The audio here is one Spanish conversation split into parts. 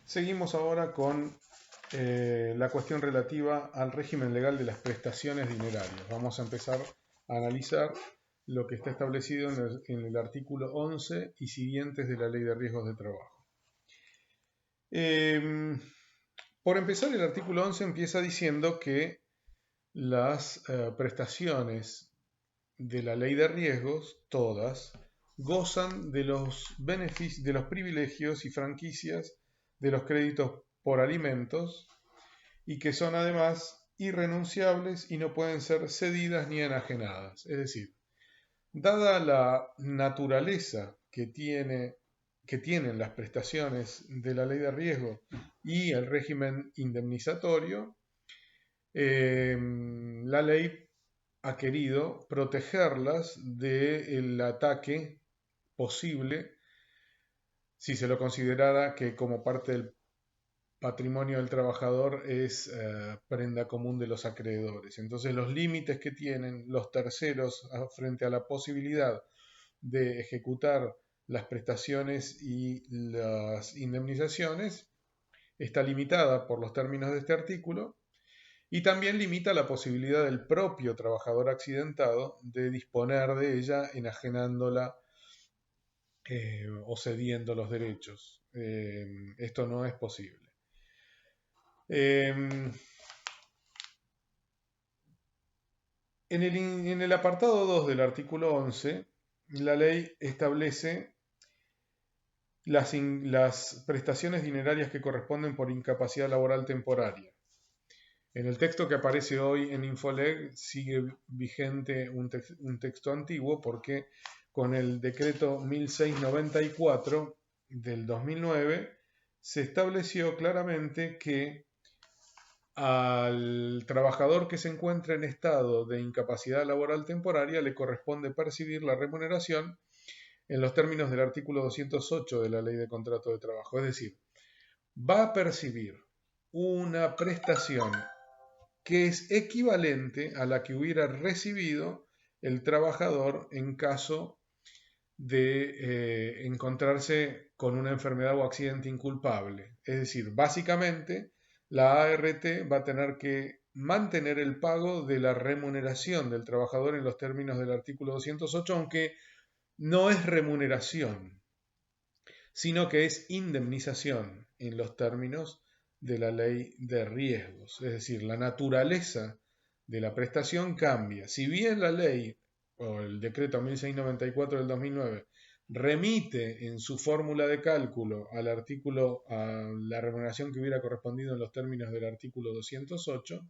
Seguimos ahora con la cuestión relativa al régimen legal de las prestaciones dinerarias. Vamos a empezar a analizar lo que está establecido en el artículo 11 y siguientes de la Ley de Riesgos de Trabajo. Por empezar, el artículo 11 empieza diciendo que las prestaciones de la Ley de Riesgos, todas, gozan de los beneficios, de los privilegios y franquicias de los créditos por alimentos y que son además irrenunciables y no pueden ser cedidas ni enajenadas. Es decir, dada la naturaleza que tienen las prestaciones de la ley de riesgo y el régimen indemnizatorio, la ley ha querido protegerlas del ataque posible si se lo considerara que como parte del patrimonio del trabajador es prenda común de los acreedores. Entonces los límites que tienen los terceros frente a la posibilidad de ejecutar las prestaciones y las indemnizaciones está limitada por los términos de este artículo y también limita la posibilidad del propio trabajador accidentado de disponer de ella enajenándola o cediendo los derechos. Esto no es posible. En el apartado 2 del artículo 11, la ley establece las prestaciones dinerarias que corresponden por incapacidad laboral temporaria. En el texto que aparece hoy en Infoleg sigue vigente un texto antiguo porque con el decreto 1694 del 2009 se estableció claramente que al trabajador que se encuentra en estado de incapacidad laboral temporaria le corresponde percibir la remuneración en los términos del artículo 208 de la Ley de Contrato de Trabajo. Es decir, va a percibir una prestación que es equivalente a la que hubiera recibido el trabajador en caso de encontrarse con una enfermedad o accidente inculpable. Es decir, básicamente la ART va a tener que mantener el pago de la remuneración del trabajador en los términos del artículo 208, aunque no es remuneración, sino que es indemnización en los términos de la ley de riesgos. Es decir, la naturaleza de la prestación cambia. Si bien la ley o el decreto 1694 del 2009 remite en su fórmula de cálculo al artículo, a la remuneración que hubiera correspondido en los términos del artículo 208,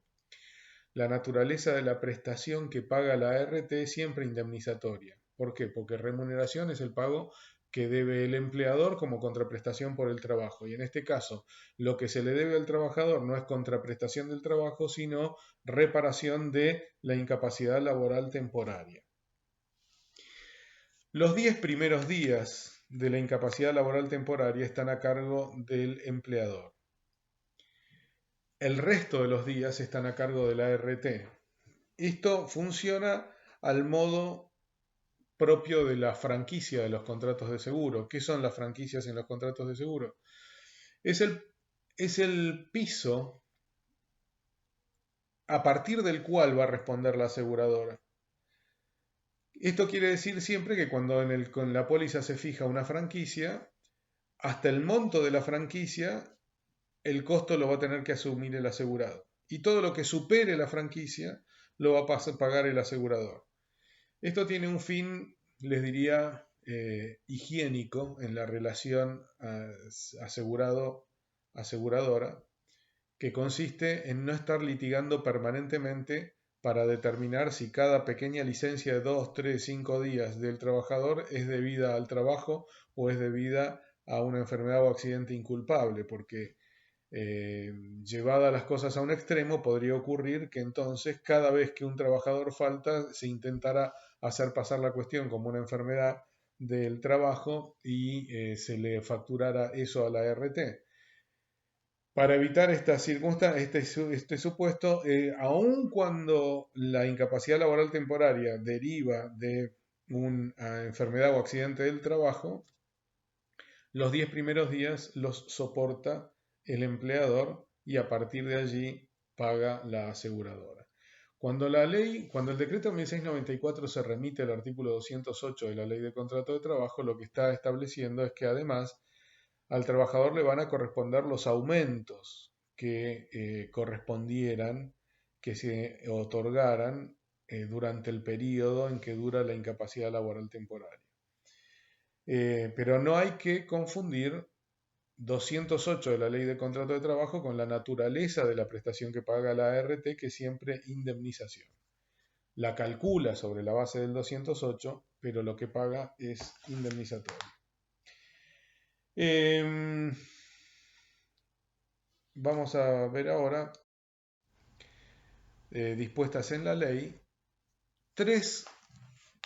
la naturaleza de la prestación que paga la ART es siempre indemnizatoria. ¿Por qué? Porque remuneración es el pago que debe el empleador como contraprestación por el trabajo. Y en este caso, lo que se le debe al trabajador no es contraprestación del trabajo, sino reparación de la incapacidad laboral temporaria. Los 10 primeros días de la incapacidad laboral temporaria están a cargo del empleador. El resto de los días están a cargo de la ART. Esto funciona al modo propio de la franquicia de los contratos de seguro. ¿Qué son las franquicias en los contratos de seguro? Es el piso a partir del cual va a responder la aseguradora. Esto quiere decir siempre que cuando con la póliza se fija una franquicia, hasta el monto de la franquicia, el costo lo va a tener que asumir el asegurado. Y todo lo que supere la franquicia lo va a pagar el asegurador. Esto tiene un fin, les diría, higiénico en la relación asegurado-aseguradora, que consiste en no estar litigando permanentemente para determinar si cada pequeña licencia de 2, 3, 5 días del trabajador es debida al trabajo o es debida a una enfermedad o accidente inculpable, porque llevadas las cosas a un extremo, podría ocurrir que entonces cada vez que un trabajador falta se intentara hacer pasar la cuestión como una enfermedad del trabajo y se le facturara eso a la ART. Para evitar esta circunstancia, este supuesto, aun cuando la incapacidad laboral temporaria deriva de una enfermedad o accidente del trabajo, los 10 primeros días los soporta el empleador y a partir de allí paga la aseguradora. Cuando el decreto 1694 se remite al artículo 208 de la Ley de Contrato de Trabajo, lo que está estableciendo es que además al trabajador le van a corresponder los aumentos que correspondieran, que se otorgaran durante el periodo en que dura la incapacidad laboral temporaria. Pero no hay que confundir 208 de la Ley de Contrato de Trabajo con la naturaleza de la prestación que paga la ART, que es siempre indemnización. La calcula sobre la base del 208, pero lo que paga es indemnizatorio. Vamos a ver ahora, dispuestas en la ley, 3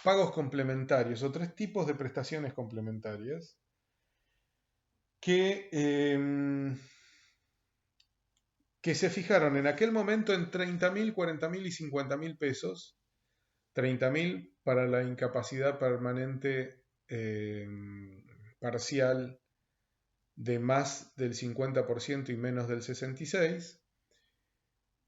pagos complementarios o 3 tipos de prestaciones complementarias que se fijaron en aquel momento en 30.000, 40.000 y 50.000 pesos. 30.000 para la incapacidad permanente parcial de más del 50% y menos del 66%.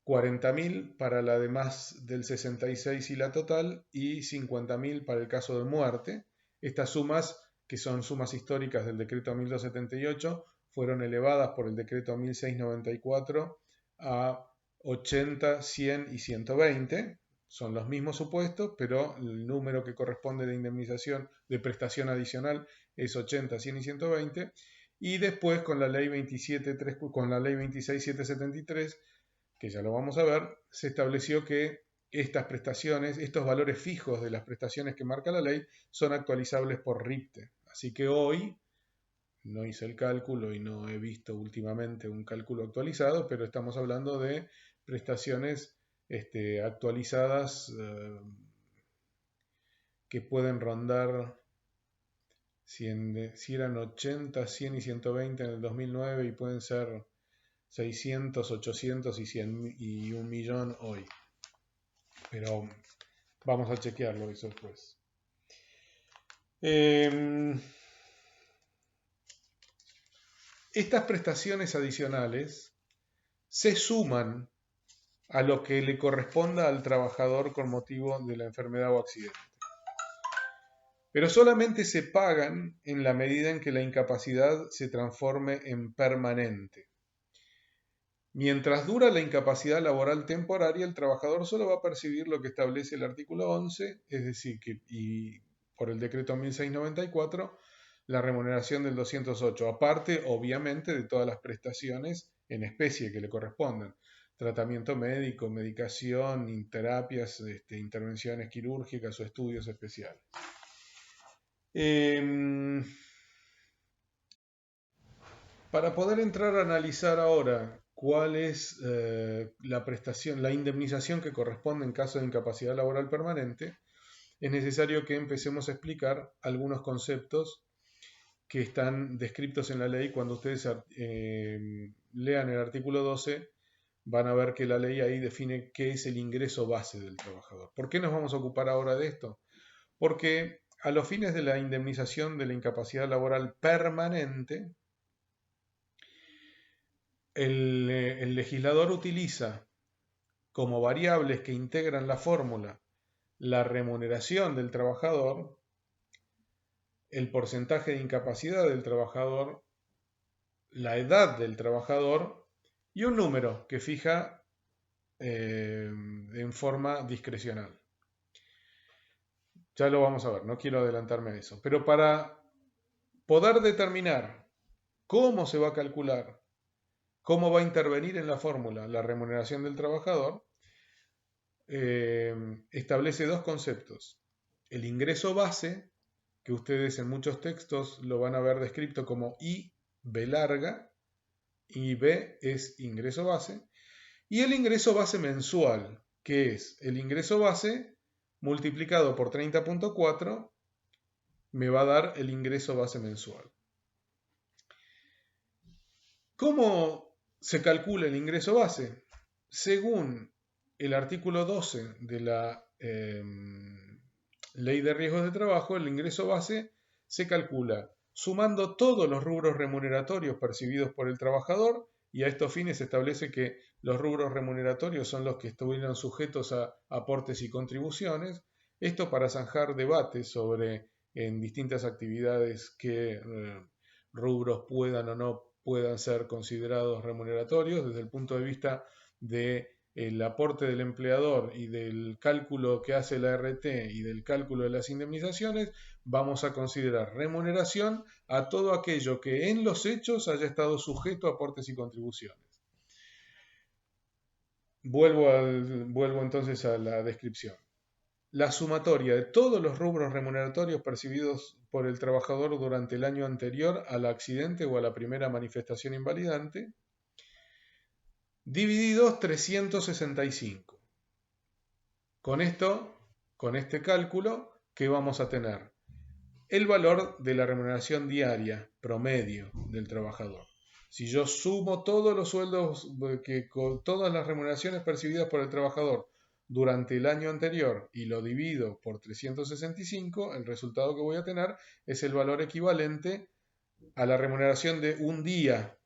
40.000 para la de más del 66% y la total, y 50.000 para el caso de muerte. Estas sumas, que son sumas históricas del decreto 1278, fueron elevadas por el decreto 1694 a 80, 100 y 120. Son los mismos supuestos, pero el número que corresponde de indemnización, de prestación adicional, es 80, 100 y 120. Y después, con la ley 26773, que ya lo vamos a ver, se estableció que estas prestaciones, estos valores fijos de las prestaciones que marca la ley, son actualizables por RIPTE. Así que hoy, no hice el cálculo y no he visto últimamente un cálculo actualizado, pero estamos hablando de prestaciones actualizadas que pueden rondar, si eran 80, 100 y 120 en el 2009, y pueden ser 600, 800 y 100 y 1 millón hoy. Pero vamos a chequearlo eso después. Estas prestaciones adicionales se suman a lo que le corresponda al trabajador con motivo de la enfermedad o accidente. Pero solamente se pagan en la medida en que la incapacidad se transforme en permanente. Mientras dura la incapacidad laboral temporaria, el trabajador solo va a percibir lo que establece el artículo 11, es decir, y por el decreto 1694, la remuneración del 208, aparte, obviamente, de todas las prestaciones en especie que le corresponden. Tratamiento médico, medicación, terapias, intervenciones quirúrgicas o estudios especiales. Para poder entrar a analizar ahora cuál es la prestación, la indemnización que corresponde en caso de incapacidad laboral permanente, es necesario que empecemos a explicar algunos conceptos que están descritos en la ley. Cuando ustedes lean el artículo 12, van a ver que la ley ahí define qué es el ingreso base del trabajador. ¿Por qué nos vamos a ocupar ahora de esto? Porque a los fines de la indemnización de la incapacidad laboral permanente, el legislador utiliza como variables que integran la fórmula la remuneración del trabajador, el porcentaje de incapacidad del trabajador, la edad del trabajador y un número que fija en forma discrecional. Ya lo vamos a ver, no quiero adelantarme a eso. Pero para poder determinar cómo se va a calcular, cómo va a intervenir en la fórmula la remuneración del trabajador, establece 2 conceptos. El ingreso base, que ustedes en muchos textos lo van a ver descrito como IB larga, IB es ingreso base, y el ingreso base mensual, que es el ingreso base multiplicado por 30.4, me va a dar el ingreso base mensual. ¿Cómo se calcula el ingreso base? Según el artículo 12 de la Ley de Riesgos de Trabajo, el ingreso base se calcula sumando todos los rubros remuneratorios percibidos por el trabajador y a estos fines se establece que los rubros remuneratorios son los que estuvieron sujetos a aportes y contribuciones, esto para zanjar debates sobre en distintas actividades qué rubros puedan o no puedan ser considerados remuneratorios desde el punto de vista del aporte del empleador y del cálculo que hace la ART y del cálculo de las indemnizaciones. Vamos a considerar remuneración a todo aquello que en los hechos haya estado sujeto a aportes y contribuciones. Vuelvo entonces a la descripción. La sumatoria de todos los rubros remuneratorios percibidos por el trabajador durante el año anterior al accidente o a la primera manifestación invalidante, divididos 365. Con este cálculo, ¿qué vamos a tener? El valor de la remuneración diaria promedio del trabajador. Si yo sumo todos los sueldos, todas las remuneraciones percibidas por el trabajador durante el año anterior y lo divido por 365, el resultado que voy a tener es el valor equivalente a la remuneración de un día.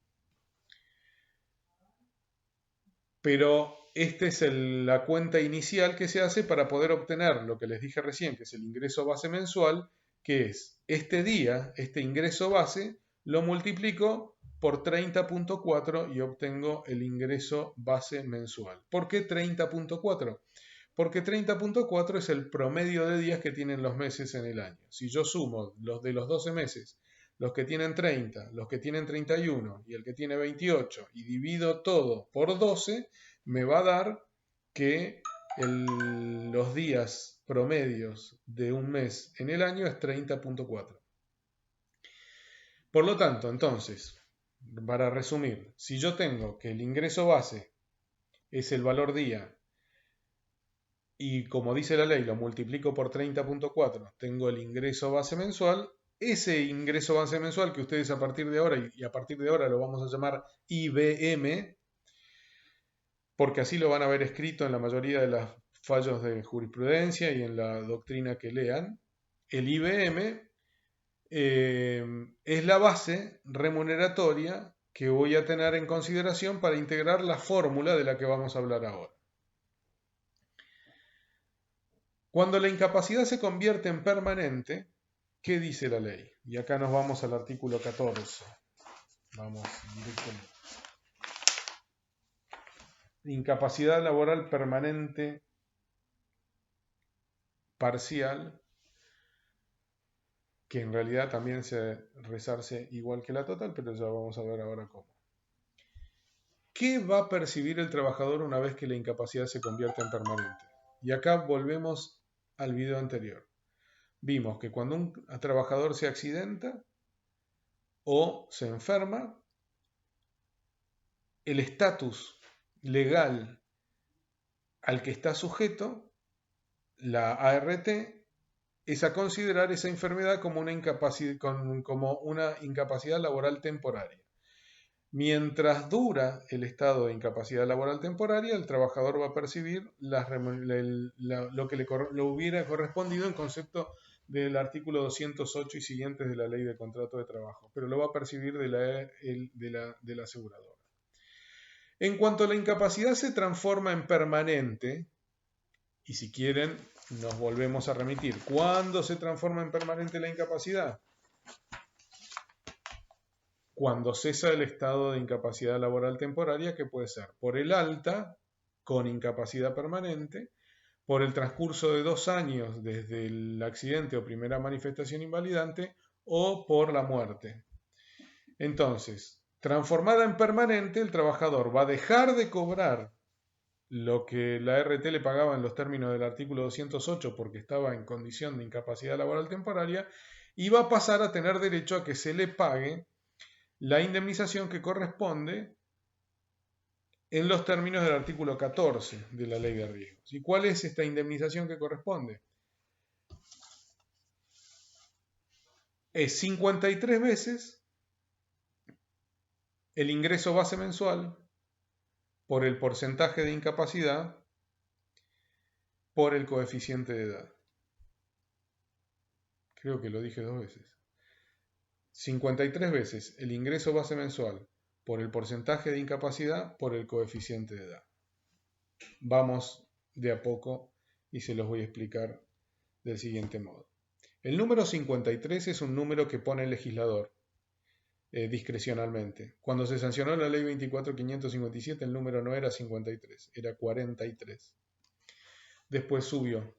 Pero esta es la cuenta inicial que se hace para poder obtener lo que les dije recién, que es el ingreso base mensual, que es este día, este ingreso base, lo multiplico por 30.4 y obtengo el ingreso base mensual. ¿Por qué 30.4? Porque 30.4 es el promedio de días que tienen los meses en el año. Si yo sumo los de los 12 meses, los que tienen 30, los que tienen 31 y el que tiene 28 y divido todo por 12, me va a dar que los días promedios de un mes en el año es 30.4. Por lo tanto, entonces, para resumir, si yo tengo que el ingreso base es el valor día y como dice la ley lo multiplico por 30.4, tengo el ingreso base mensual, ese ingreso base mensual que ustedes a partir de ahora, y a partir de ahora lo vamos a llamar IBM, porque así lo van a ver escrito en la mayoría de los fallos de jurisprudencia y en la doctrina que lean, el IBM es la base remuneratoria que voy a tener en consideración para integrar la fórmula de la que vamos a hablar ahora. Cuando la incapacidad se convierte en permanente, ¿qué dice la ley? Y acá nos vamos al artículo 14. Vamos directamente. Incapacidad laboral permanente parcial, que en realidad también se resarce igual que la total, pero ya vamos a ver ahora cómo. ¿Qué va a percibir el trabajador una vez que la incapacidad se convierte en permanente? Y acá volvemos al video anterior. Vimos que cuando un trabajador se accidenta o se enferma, el estatus legal al que está sujeto, la ART, es a considerar esa enfermedad como una incapacidad laboral temporaria. Mientras dura el estado de incapacidad laboral temporaria, el trabajador va a percibir lo que le hubiera correspondido en concepto del artículo 208 y siguientes de la Ley de Contrato de Trabajo, pero lo va a percibir de la aseguradora. En cuanto la incapacidad se transforma en permanente, y si quieren nos volvemos a remitir, ¿cuándo se transforma en permanente la incapacidad? Cuando cesa el estado de incapacidad laboral temporaria, que puede ser por el alta, con incapacidad permanente, por el transcurso de 2 años desde el accidente o primera manifestación invalidante, o por la muerte. Entonces, transformada en permanente, el trabajador va a dejar de cobrar lo que la RT le pagaba en los términos del artículo 208 porque estaba en condición de incapacidad laboral temporaria y va a pasar a tener derecho a que se le pague la indemnización que corresponde en los términos del artículo 14 de la Ley de Riesgos. ¿Y cuál es esta indemnización que corresponde? Es 53 veces el ingreso base mensual por el porcentaje de incapacidad por el coeficiente de edad. Creo que lo dije 2 veces. 53 veces el ingreso base mensual por el porcentaje de incapacidad por el coeficiente de edad. Vamos de a poco y se los voy a explicar del siguiente modo. El número 53 es un número que pone el legislador discrecionalmente. Cuando se sancionó la ley 24.557 el número no era 53, era 43. Después subió.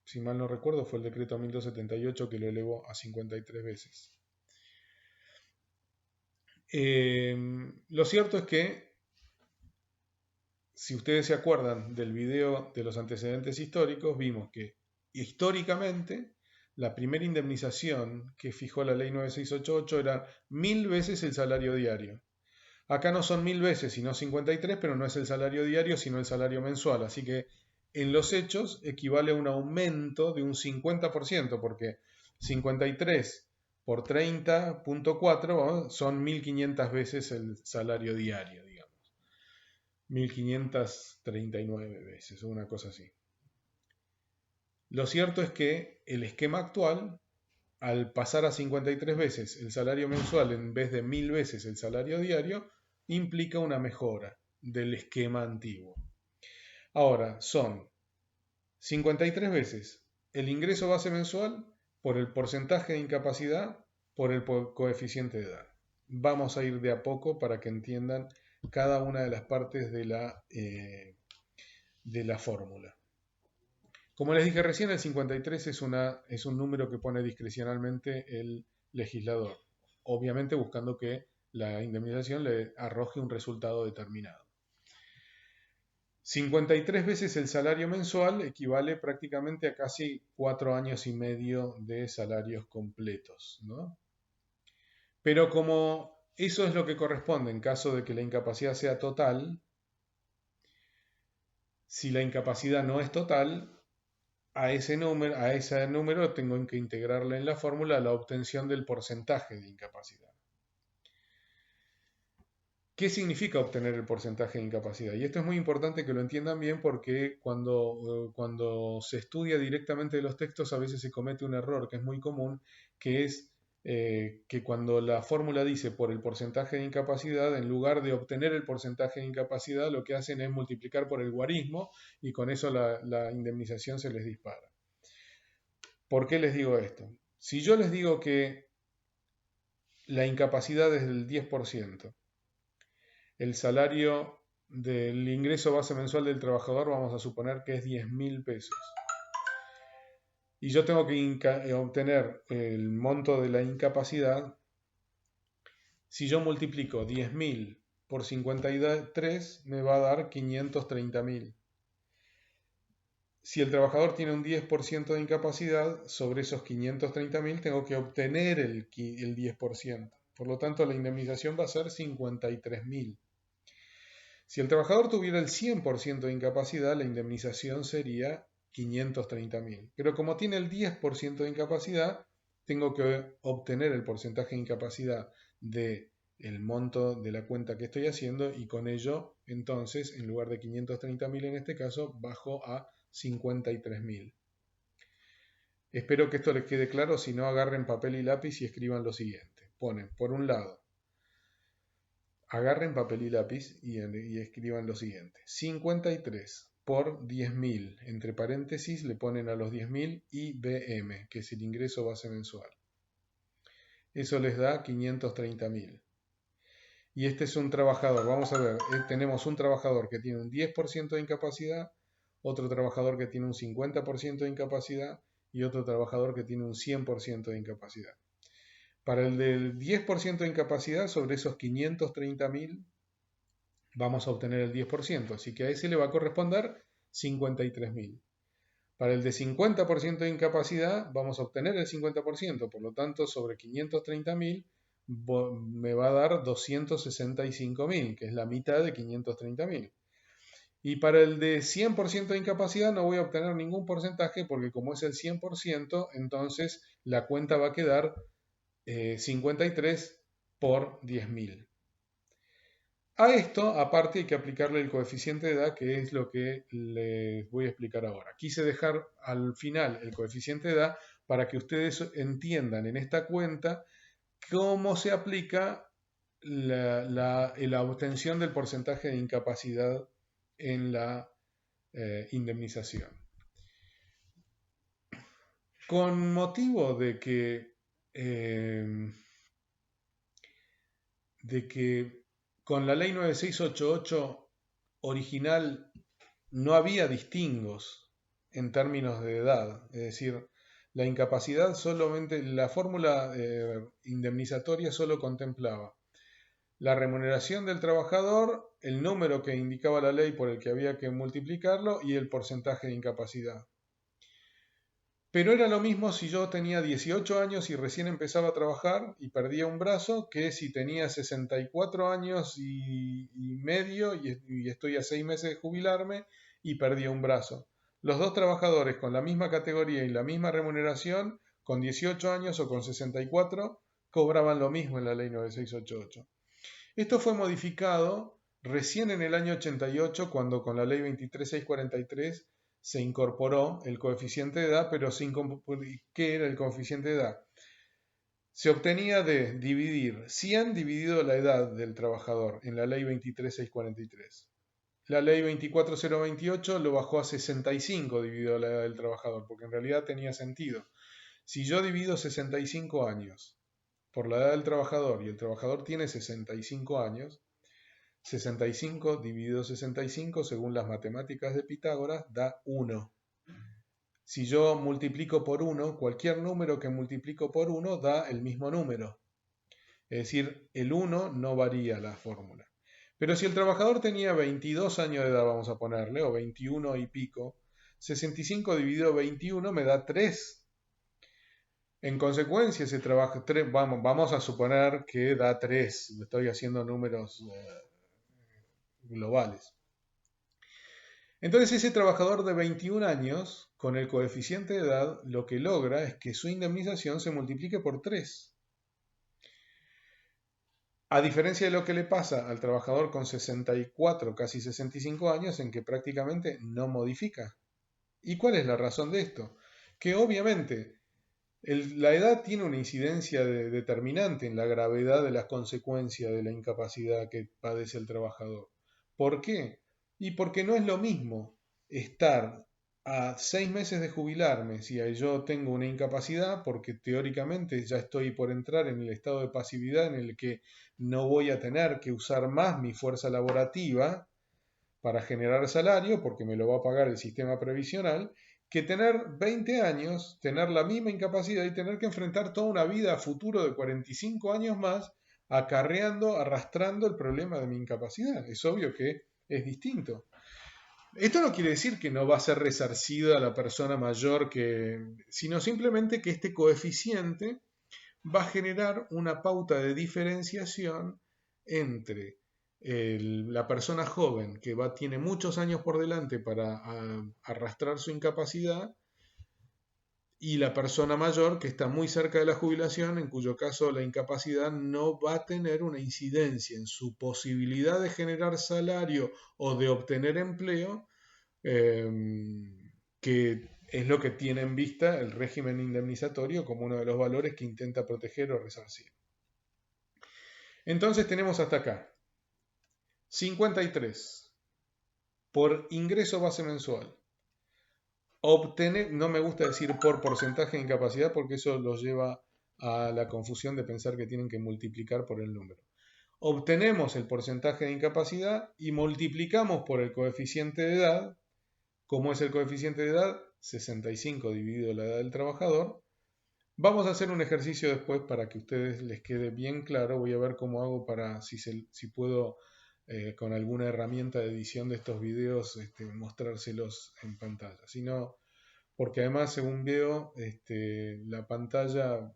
Si mal no recuerdo fue el decreto 1278 que lo elevó a 53 veces. Lo cierto es que, si ustedes se acuerdan del video de los antecedentes históricos, vimos que históricamente la primera indemnización que fijó la ley 9688 era 1000 veces el salario diario. Acá no son 1000 veces, sino 53, pero no es el salario diario, sino el salario mensual. Así que en los hechos equivale a un aumento de un 50%, porque 53 por 30.4 son 1500 veces el salario diario, digamos. 1539 veces, o una cosa así. Lo cierto es que el esquema actual, al pasar a 53 veces el salario mensual en vez de 1000 veces el salario diario, implica una mejora del esquema antiguo. Ahora, son 53 veces el ingreso base mensual por el porcentaje de incapacidad por el coeficiente de edad. Vamos a ir de a poco para que entiendan cada una de las partes de la fórmula. Como les dije recién, el 53 es un número que pone discrecionalmente el legislador, obviamente buscando que la indemnización le arroje un resultado determinado. 53 veces el salario mensual equivale prácticamente a casi 4 años y medio de salarios completos, ¿no? Pero como eso es lo que corresponde en caso de que la incapacidad sea total, si la incapacidad no es total, a ese número tengo que integrarle en la fórmula la obtención del porcentaje de incapacidad. ¿Qué significa obtener el porcentaje de incapacidad? Y esto es muy importante que lo entiendan bien porque cuando se estudia directamente de los textos a veces se comete un error que es muy común, que es que cuando la fórmula dice por el porcentaje de incapacidad, en lugar de obtener el porcentaje de incapacidad, lo que hacen es multiplicar por el guarismo y con eso la indemnización se les dispara. ¿Por qué les digo esto? Si yo les digo que la incapacidad es del 10%, el salario del ingreso base mensual del trabajador vamos a suponer que es 10.000 pesos. Y yo tengo que obtener el monto de la incapacidad. Si yo multiplico 10.000 por 53 me va a dar 530.000. Si el trabajador tiene un 10% de incapacidad, sobre esos 530.000 tengo que obtener el 10%. Por lo tanto, la indemnización va a ser 53.000. Si el trabajador tuviera el 100% de incapacidad, la indemnización sería 530.000. Pero como tiene el 10% de incapacidad, tengo que obtener el porcentaje de incapacidad del monto de la cuenta que estoy haciendo y con ello, entonces, en lugar de 530.000 en este caso, bajo a 53.000. Espero que esto les quede claro, si no agarren papel y lápiz y escriban lo siguiente. Ponen, por un lado, agarren papel y lápiz y escriban lo siguiente. 53 por 10.000, entre paréntesis le ponen a los 10.000 IBM, que es el ingreso base mensual. Eso les da 530.000. Y este es un trabajador, vamos a ver, tenemos un trabajador que tiene un 10% de incapacidad, otro trabajador que tiene un 50% de incapacidad y otro trabajador que tiene un 100% de incapacidad. Para el del 10% de incapacidad, sobre esos 530.000, vamos a obtener el 10%, así que a ese le va a corresponder 53.000. Para el de 50% de incapacidad, vamos a obtener el 50%, por lo tanto, sobre 530.000 me va a dar 265.000, que es la mitad de 530.000. Y para el de 100% de incapacidad no voy a obtener ningún porcentaje porque como es el 100%, entonces la cuenta va a quedar 53 por 10.000. A esto, aparte, hay que aplicarle el coeficiente de edad, que es lo que les voy a explicar ahora. Quise dejar al final el coeficiente de edad para que ustedes entiendan en esta cuenta cómo se aplica la obtención del porcentaje de incapacidad en la indemnización. Con motivo de que con la ley 9688 original no había distingos en términos de edad, es decir, la incapacidad solamente, la fórmula indemnizatoria solo contemplaba la remuneración del trabajador, el número que indicaba la ley por el que había que multiplicarlo y el porcentaje de incapacidad. Pero era lo mismo si yo tenía 18 años y recién empezaba a trabajar y perdía un brazo, que si tenía 64 años y medio y estoy a 6 meses de jubilarme y perdía un brazo. Los dos trabajadores con la misma categoría y la misma remuneración, con 18 años o con 64, cobraban lo mismo en la ley 9688. Esto fue modificado recién en el año 88, cuando con la ley 23643 se incorporó el coeficiente de edad, pero ¿qué era el coeficiente de edad? Se obtenía de dividir 100 dividido la edad del trabajador en la ley 23643. La ley 24028 lo bajó a 65 dividido la edad del trabajador, porque en realidad tenía sentido. Si yo divido 65 años por la edad del trabajador y el trabajador tiene 65 años, 65 dividido 65, según las matemáticas de Pitágoras, da 1. Si yo multiplico por 1, cualquier número que multiplico por 1 da el mismo número. Es decir, el 1 no varía la fórmula. Pero si el trabajador tenía 22 años de edad, vamos a ponerle, o 21 y pico, 65 dividido 21 me da 3. En consecuencia, ese trabajo, vamos a suponer que da 3. Estoy haciendo números globales. Entonces ese trabajador de 21 años, con el coeficiente de edad, lo que logra es que su indemnización se multiplique por 3. A diferencia de lo que le pasa al trabajador con 64, casi 65 años, en que prácticamente no modifica. ¿Y cuál es la razón de esto? Que obviamente la edad tiene una incidencia determinante en la gravedad de las consecuencias de la incapacidad que padece el trabajador. ¿Por qué? Y porque no es lo mismo estar a 6 meses de jubilarme si yo tengo una incapacidad, porque teóricamente ya estoy por entrar en el estado de pasividad en el que no voy a tener que usar más mi fuerza laborativa para generar salario, porque me lo va a pagar el sistema previsional, que tener 20 años, tener la misma incapacidad y tener que enfrentar toda una vida a futuro de 45 años más, acarreando, arrastrando el problema de mi incapacidad. Es obvio que es distinto. Esto no quiere decir que no va a ser resarcida la persona mayor, sino simplemente que este coeficiente va a generar una pauta de diferenciación entre la persona joven que tiene muchos años por delante para arrastrar su incapacidad y la persona mayor que está muy cerca de la jubilación, en cuyo caso la incapacidad no va a tener una incidencia en su posibilidad de generar salario o de obtener empleo, que es lo que tiene en vista el régimen indemnizatorio como uno de los valores que intenta proteger o resarcir. Entonces tenemos hasta acá 53 por ingreso base mensual. Obtener, no me gusta decir por porcentaje de incapacidad porque eso los lleva a la confusión de pensar que tienen que multiplicar por el número. Obtenemos el porcentaje de incapacidad y multiplicamos por el coeficiente de edad. ¿Cómo es el coeficiente de edad? 65 dividido la edad del trabajador. Vamos a hacer un ejercicio después para que a ustedes les quede bien claro. Voy a ver cómo hago para, si puedo, con alguna herramienta de edición de estos videos, mostrárselos en pantalla. Si no, porque además, según veo, la pantalla,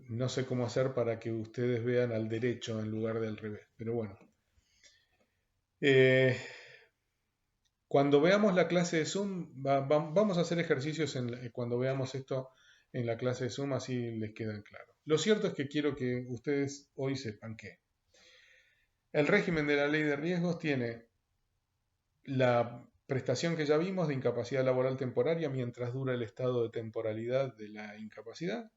no sé cómo hacer para que ustedes vean al derecho en lugar del revés. Pero bueno. Cuando veamos la clase de Zoom, vamos a hacer ejercicios cuando veamos esto en la clase de Zoom, así les quedan claros. Lo cierto es que quiero que ustedes hoy sepan que el régimen de la ley de riesgos tiene la prestación que ya vimos de incapacidad laboral temporaria mientras dura el estado de temporalidad de la incapacidad.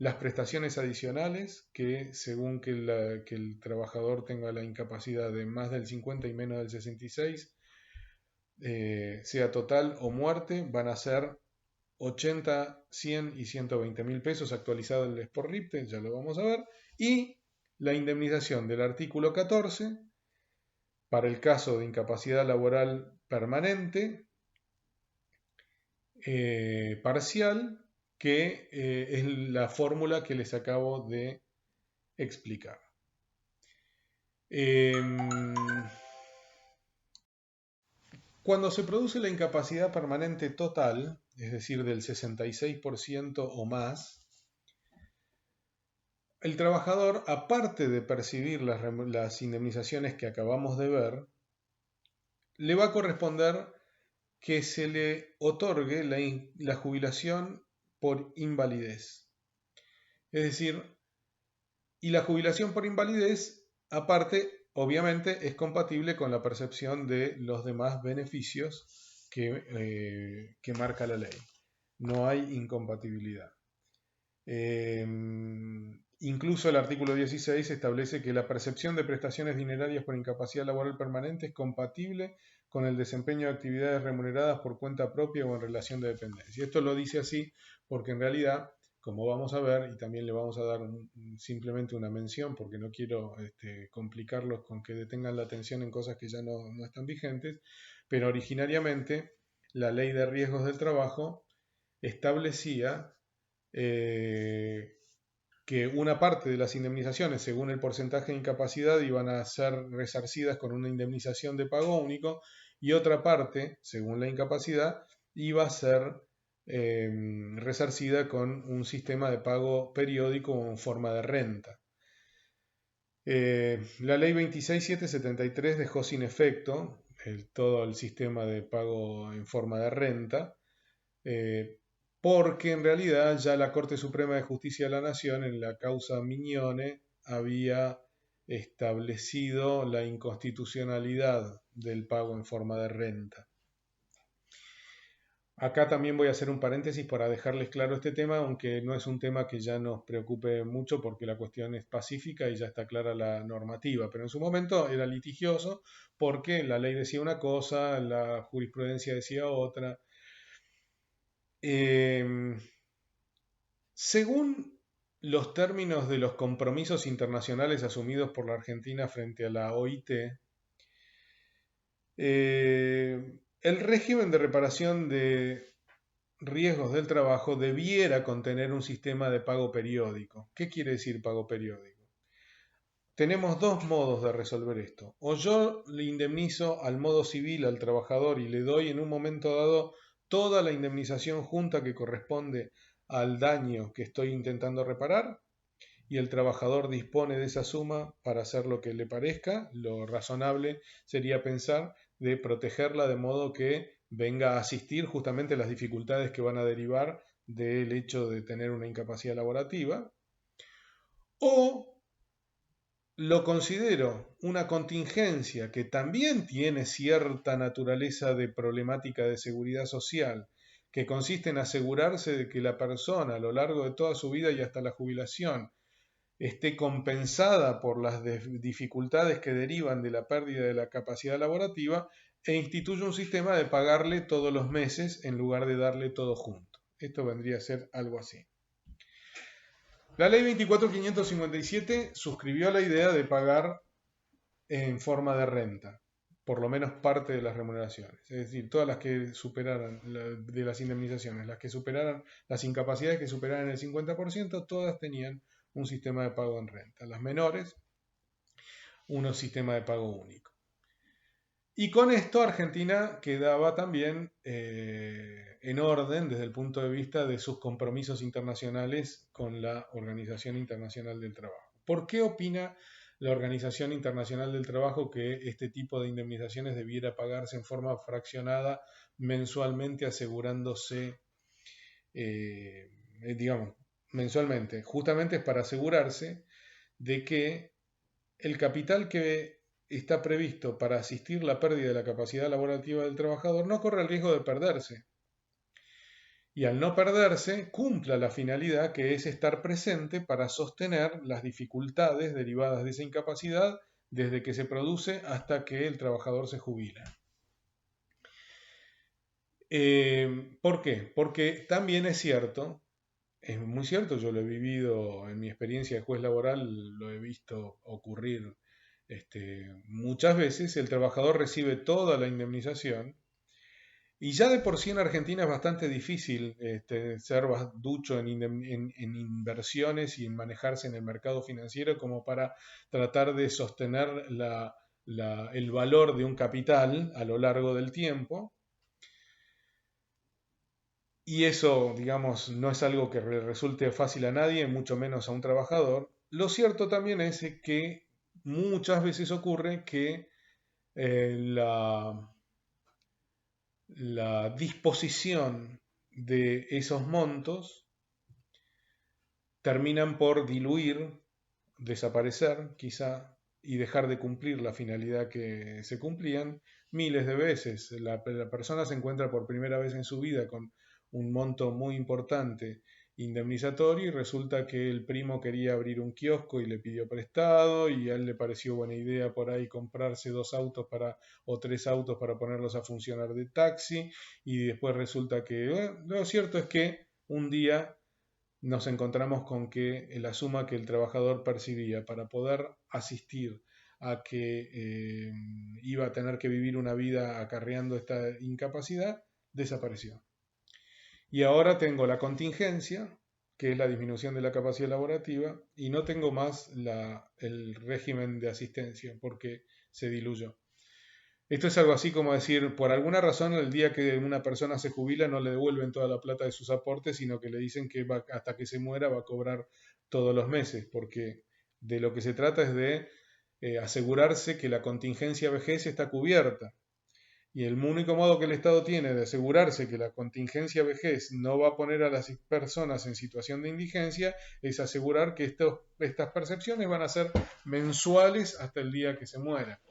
las prestaciones adicionales, que según que el trabajador tenga la incapacidad de más del 50 y menos del 66, sea total o muerte, van a ser 80, 100 y 120 mil pesos actualizado el Sporripte, ya lo vamos a ver, y la indemnización del artículo 14 para el caso de incapacidad laboral permanente, parcial, que es la fórmula que les acabo de explicar. Cuando se produce la incapacidad permanente total, es decir, del 66% o más, el trabajador, aparte de percibir las indemnizaciones que acabamos de ver, le va a corresponder que se le otorgue la jubilación por invalidez. Es decir, y la jubilación por invalidez, aparte, obviamente, es compatible con la percepción de los demás beneficios que marca la ley. No hay incompatibilidad. Incluso el artículo 16 establece que la percepción de prestaciones dinerarias por incapacidad laboral permanente es compatible con el desempeño de actividades remuneradas por cuenta propia o en relación de dependencia. Esto lo dice así porque en realidad, como vamos a ver, y también le vamos a dar simplemente una mención porque no quiero complicarlos con que detengan la atención en cosas que ya no están vigentes, pero originariamente la Ley de Riesgos del Trabajo establecía que una parte de las indemnizaciones, según el porcentaje de incapacidad, iban a ser resarcidas con una indemnización de pago único y otra parte, según la incapacidad, iba a ser resarcida con un sistema de pago periódico o en forma de renta. La ley 26773 dejó sin efecto todo el sistema de pago en forma de renta, porque en realidad ya la Corte Suprema de Justicia de la Nación en la causa Mignone había establecido la inconstitucionalidad del pago en forma de renta. Acá también voy a hacer un paréntesis para dejarles claro este tema, aunque no es un tema que ya nos preocupe mucho porque la cuestión es pacífica y ya está clara la normativa, pero en su momento era litigioso porque la ley decía una cosa, la jurisprudencia decía otra. Según los términos de los compromisos internacionales asumidos por la Argentina frente a la OIT, el régimen de reparación de riesgos del trabajo debiera contener un sistema de pago periódico. ¿Qué quiere decir pago periódico? Tenemos dos modos de resolver esto. O yo le indemnizo al modo civil al trabajador y le doy en un momento dado toda la indemnización junta que corresponde al daño que estoy intentando reparar y el trabajador dispone de esa suma para hacer lo que le parezca. Lo razonable sería pensar de protegerla de modo que venga a asistir justamente las dificultades que van a derivar del hecho de tener una incapacidad laborativa. O lo considero una contingencia que también tiene cierta naturaleza de problemática de seguridad social, que consiste en asegurarse de que la persona a lo largo de toda su vida y hasta la jubilación esté compensada por las dificultades que derivan de la pérdida de la capacidad laborativa e instituye un sistema de pagarle todos los meses en lugar de darle todo junto. Esto vendría a ser algo así. La ley 24.557 suscribió la idea de pagar en forma de renta, por lo menos parte de las remuneraciones, es decir, todas las que superaran de las indemnizaciones, las que superaran, las incapacidades que superaran el 50%, todas tenían un sistema de pago en renta. Las menores, un sistema de pago único. Y con esto Argentina quedaba también en orden desde el punto de vista de sus compromisos internacionales con la Organización Internacional del Trabajo. ¿Por qué opina la Organización Internacional del Trabajo que este tipo de indemnizaciones debiera pagarse en forma fraccionada mensualmente, asegurándose, mensualmente? Justamente es para asegurarse de que el capital que está previsto para asistir la pérdida de la capacidad laborativa del trabajador no corre el riesgo de perderse. y al no perderse, cumpla la finalidad que es estar presente para sostener las dificultades derivadas de esa incapacidad desde que se produce hasta que el trabajador se jubila. ¿Por qué? Porque también es cierto, es muy cierto, yo lo he vivido en mi experiencia de juez laboral, lo he visto ocurrir muchas veces, el trabajador recibe toda la indemnización y ya de por sí en Argentina es bastante difícil ser ducho en inversiones y en manejarse en el mercado financiero como para tratar de sostener el valor de un capital a lo largo del tiempo. Y eso, digamos, no es algo que resulte fácil a nadie, mucho menos a un trabajador. Lo cierto también es que muchas veces ocurre que la disposición de esos montos terminan por diluir, desaparecer quizá, y dejar de cumplir la finalidad que se cumplían miles de veces. La persona se encuentra por primera vez en su vida con un monto muy importante indemnizatorio y resulta que el primo quería abrir un kiosco y le pidió prestado y a él le pareció buena idea por ahí comprarse 2 autos o 3 autos para ponerlos a funcionar de taxi y después resulta que lo cierto es que un día nos encontramos con que la suma que el trabajador percibía para poder asistir a que iba a tener que vivir una vida acarreando esta incapacidad, desapareció. Y ahora tengo la contingencia, que es la disminución de la capacidad laborativa, y no tengo más el régimen de asistencia porque se diluyó. Esto es algo así como decir, por alguna razón el día que una persona se jubila no le devuelven toda la plata de sus aportes, sino que le dicen que hasta que se muera va a cobrar todos los meses, porque de lo que se trata es de asegurarse que la contingencia vejez está cubierta. Y el único modo que el Estado tiene de asegurarse que la contingencia vejez no va a poner a las personas en situación de indigencia es asegurar que estas percepciones van a ser mensuales hasta el día que se muera.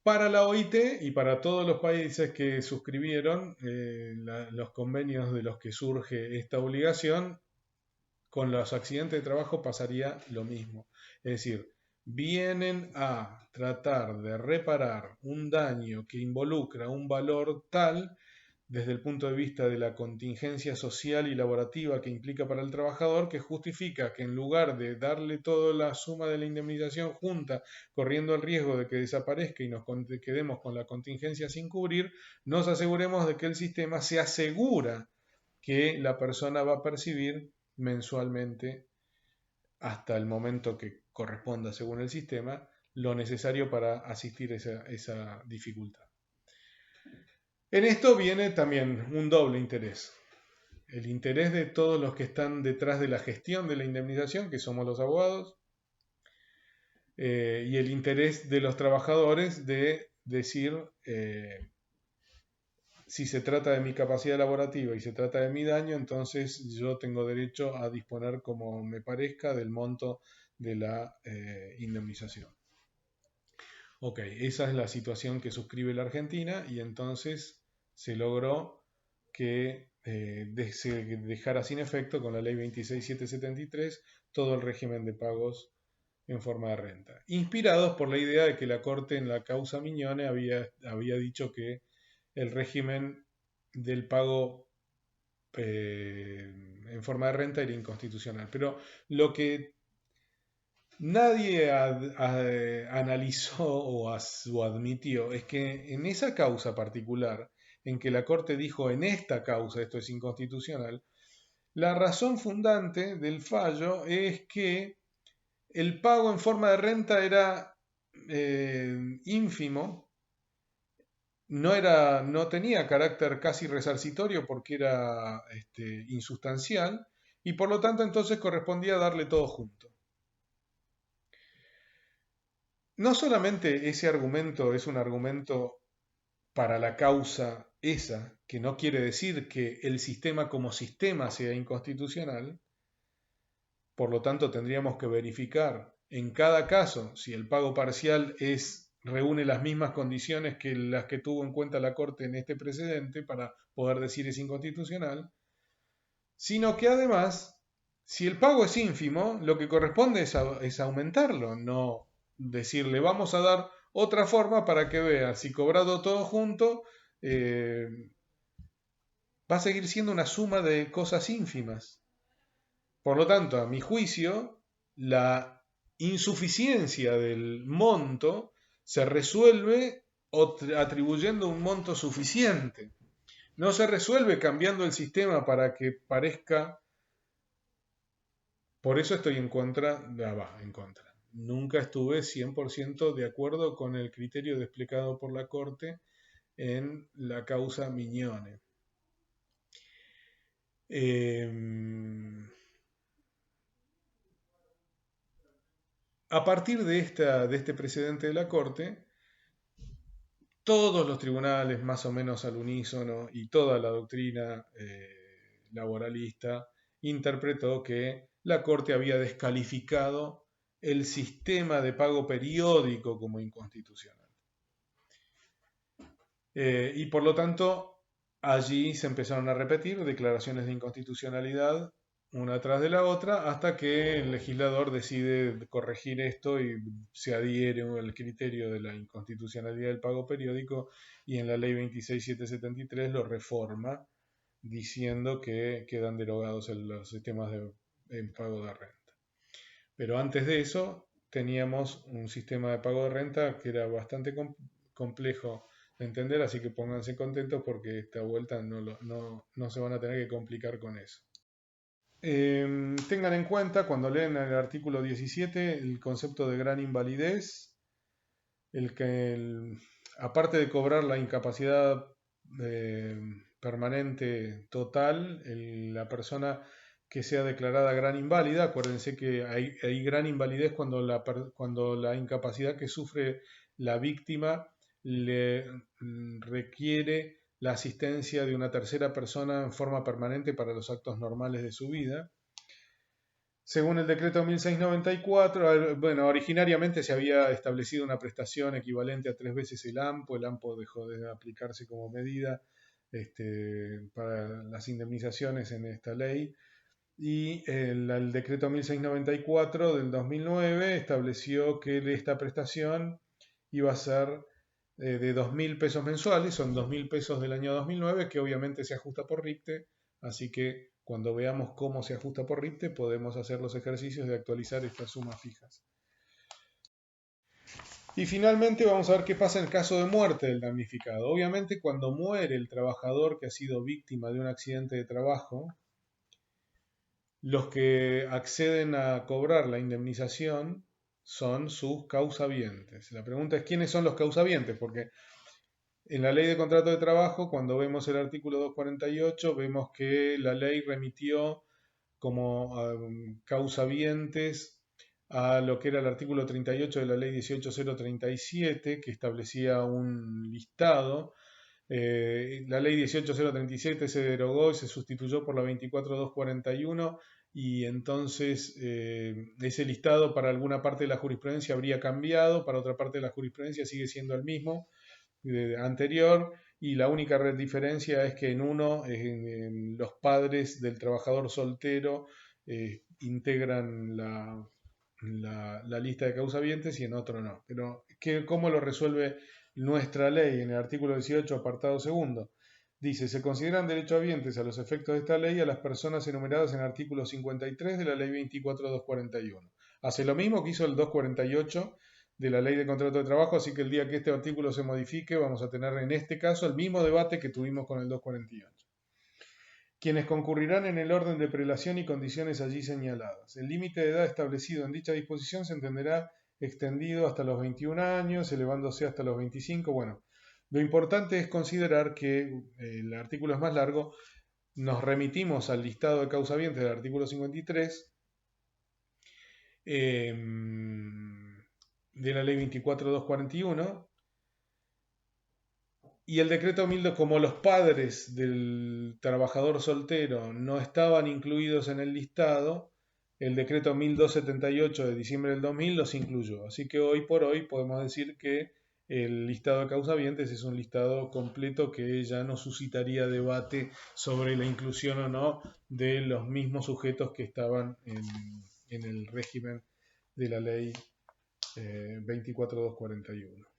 Para la OIT y para todos los países que suscribieron los convenios de los que surge esta obligación, con los accidentes de trabajo pasaría lo mismo. Es decir, vienen a tratar de reparar un daño que involucra un valor tal desde el punto de vista de la contingencia social y laborativa que implica para el trabajador, que justifica que en lugar de darle toda la suma de la indemnización junta, corriendo el riesgo de que desaparezca y nos quedemos con la contingencia sin cubrir, nos aseguremos de que el sistema se asegura que la persona va a percibir mensualmente, hasta el momento que corresponda según el sistema, lo necesario para asistir a esa dificultad. En esto viene también un doble interés. El interés de todos los que están detrás de la gestión de la indemnización, que somos los abogados, y el interés de los trabajadores de decir, si se trata de mi capacidad laborativa y se trata de mi daño, entonces yo tengo derecho a disponer como me parezca del monto de la indemnización. Ok, esa es la situación que suscribe la Argentina y entonces se logró que se dejara sin efecto con la ley 26773 todo el régimen de pagos en forma de renta. Inspirados por la idea de que la Corte en la causa Miñone había dicho que el régimen del pago en forma de renta era inconstitucional. Pero lo que nadie analizó o admitió es que en esa causa particular, en que la Corte dijo en esta causa esto es inconstitucional, la razón fundante del fallo es que el pago en forma de renta era ínfimo, no tenía carácter casi resarcitorio porque era insustancial y por lo tanto entonces correspondía darle todo junto. No solamente ese argumento es un argumento para la causa esa, que no quiere decir que el sistema como sistema sea inconstitucional, por lo tanto tendríamos que verificar en cada caso si el pago parcial es reúne las mismas condiciones que las que tuvo en cuenta la Corte en este precedente para poder decir es inconstitucional, sino que además, si el pago es ínfimo, lo que corresponde es aumentarlo, no decirle vamos a dar otra forma para que vea, si cobrado todo junto, va a seguir siendo una suma de cosas ínfimas. Por lo tanto, a mi juicio, la insuficiencia del monto se resuelve atribuyendo un monto suficiente. No se resuelve cambiando el sistema para que parezca... Por eso estoy en contra, en contra. Nunca estuve 100% de acuerdo con el criterio desplegado por la Corte en la causa Mignone. A partir de este precedente de la Corte, todos los tribunales más o menos al unísono y toda la doctrina laboralista interpretó que la Corte había descalificado el sistema de pago periódico como inconstitucional. Y por lo tanto, allí se empezaron a repetir declaraciones de inconstitucionalidad una tras de la otra, hasta que el legislador decide corregir esto y se adhiere al criterio de la inconstitucionalidad del pago periódico, y en la ley 26773 lo reforma, diciendo que quedan derogados los sistemas de pago de renta. Pero antes de eso teníamos un sistema de pago de renta que era bastante complejo de entender, así que pónganse contentos porque esta vuelta no se van a tener que complicar con eso. Tengan en cuenta cuando leen el artículo 17 el concepto de gran invalidez, aparte de cobrar la incapacidad permanente total, la persona que sea declarada gran inválida, acuérdense que hay gran invalidez cuando la incapacidad que sufre la víctima le requiere la asistencia de una tercera persona en forma permanente para los actos normales de su vida. Según el decreto 1694, bueno, originariamente se había establecido una prestación equivalente a 3 veces el AMPO dejó de aplicarse como medida para las indemnizaciones en esta ley, y el decreto 1694 del 2009 estableció que esta prestación iba a ser de 2.000 pesos mensuales, son 2.000 pesos del año 2009, que obviamente se ajusta por RIPTE, así que cuando veamos cómo se ajusta por RIPTE podemos hacer los ejercicios de actualizar estas sumas fijas. Y finalmente vamos a ver qué pasa en el caso de muerte del damnificado. Obviamente cuando muere el trabajador que ha sido víctima de un accidente de trabajo, los que acceden a cobrar la indemnización son sus causavientes. La pregunta es quiénes son los causavientes, porque en la ley de contrato de trabajo, cuando vemos el artículo 248, vemos que la ley remitió como causavientes a lo que era el artículo 38 de la ley 18037, que establecía un listado. La ley 18037 se derogó y se sustituyó por la 24241, y entonces ese listado para alguna parte de la jurisprudencia habría cambiado, para otra parte de la jurisprudencia sigue siendo el mismo anterior, y la única diferencia es que en uno los padres del trabajador soltero integran la lista de causavientes y en otro no. Pero ¿cómo lo resuelve nuestra ley en el artículo 18, apartado segundo? Dice, se consideran derechohabientes a los efectos de esta ley a las personas enumeradas en el artículo 53 de la ley 24.241. Hace lo mismo que hizo el 248 de la ley de contrato de trabajo, así que el día que este artículo se modifique vamos a tener en este caso el mismo debate que tuvimos con el 248. Quienes concurrirán en el orden de prelación y condiciones allí señaladas. El límite de edad establecido en dicha disposición se entenderá extendido hasta los 21 años, elevándose hasta los 25. Bueno, lo importante es considerar que el artículo es más largo. Nos remitimos al listado de causavientes del artículo 53 de la ley 24.241, y el decreto 1000, como los padres del trabajador soltero no estaban incluidos en el listado, el decreto 1278 de diciembre del 2000 los incluyó. Así que hoy por hoy podemos decir que el listado de causavientes es un listado completo que ya no suscitaría debate sobre la inclusión o no de los mismos sujetos que estaban en el régimen de la ley 24241.